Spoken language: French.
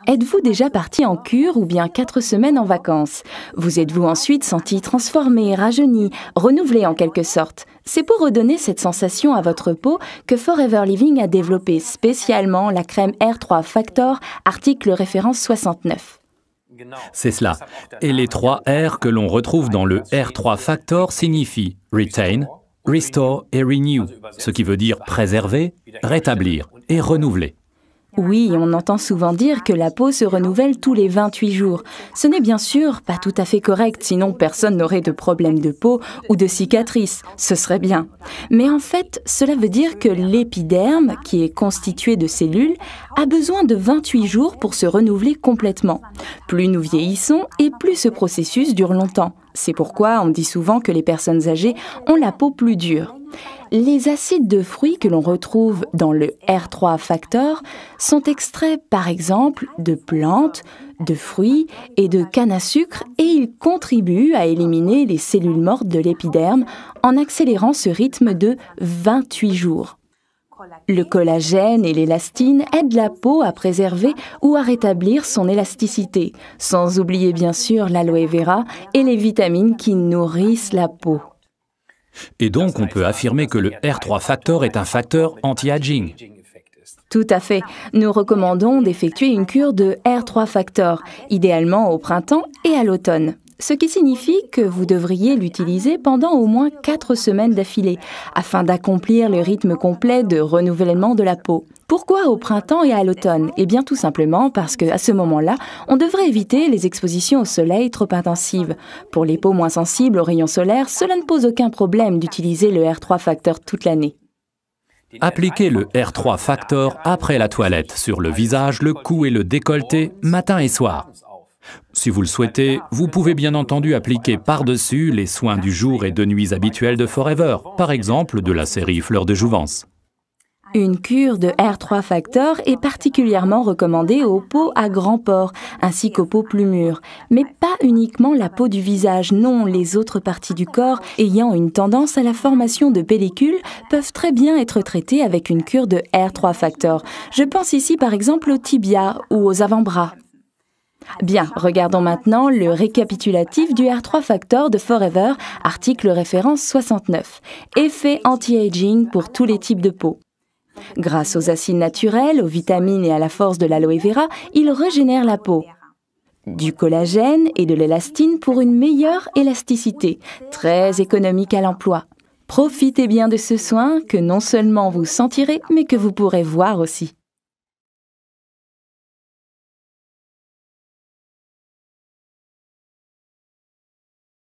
Êtes-vous déjà parti en cure ou bien 4 semaines en vacances? Vous êtes-vous ensuite senti transformé, rajeuni, renouvelé en quelque sorte? C'est pour redonner cette sensation à votre peau que Forever Living a développé spécialement la crème R3 Factor, article référence 69. C'est cela. Et les 3 R que l'on retrouve dans le R3 Factor signifient Retain, Restore et Renew, ce qui veut dire préserver, rétablir et renouveler. Oui, on entend souvent dire que la peau se renouvelle tous les 28 jours. Ce n'est bien sûr pas tout à fait correct, sinon personne n'aurait de problème de peau ou de cicatrices. Ce serait bien. Mais en fait, cela veut dire que l'épiderme, qui est constitué de cellules, a besoin de 28 jours pour se renouveler complètement. Plus nous vieillissons et plus ce processus dure longtemps. C'est pourquoi on dit souvent que les personnes âgées ont la peau plus dure. Les acides de fruits que l'on retrouve dans le R3 Factor sont extraits par exemple de plantes, de fruits et de canne à sucre et ils contribuent à éliminer les cellules mortes de l'épiderme en accélérant ce rythme de 28 jours. Le collagène et l'élastine aident la peau à préserver ou à rétablir son élasticité, sans oublier bien sûr l'aloe vera et les vitamines qui nourrissent la peau. Et donc, on peut affirmer que le R3 Factor est un facteur anti-aging. Tout à fait. Nous recommandons d'effectuer une cure de R3 Factor, idéalement au printemps et à l'automne. Ce qui signifie que vous devriez l'utiliser pendant au moins 4 semaines d'affilée, afin d'accomplir le rythme complet de renouvellement de la peau. Pourquoi au printemps et à l'automne? Eh bien tout simplement parce qu'à ce moment-là, on devrait éviter les expositions au soleil trop intensives. Pour les peaux moins sensibles aux rayons solaires, cela ne pose aucun problème d'utiliser le R3 Factor toute l'année. Appliquez le R3 Factor après la toilette, sur le visage, le cou et le décolleté, matin et soir. Si vous le souhaitez, vous pouvez bien entendu appliquer par-dessus les soins du jour et de nuit habituels de Forever, par exemple de la série Fleurs de Jouvence. Une cure de R3 Factor est particulièrement recommandée aux peaux à grands pores, ainsi qu'aux peaux plus mûres. Mais pas uniquement la peau du visage, non, les autres parties du corps ayant une tendance à la formation de pellicules peuvent très bien être traitées avec une cure de R3 Factor. Je pense ici par exemple aux tibias ou aux avant-bras. Bien, regardons maintenant le récapitulatif du R3 Factor de Forever, article référence 69. Effet anti-aging pour tous les types de peau. Grâce aux acides naturels, aux vitamines et à la force de l'aloe vera, il régénère la peau. Du collagène et de l'élastine pour une meilleure élasticité, très économique à l'emploi. Profitez bien de ce soin que non seulement vous sentirez, mais que vous pourrez voir aussi.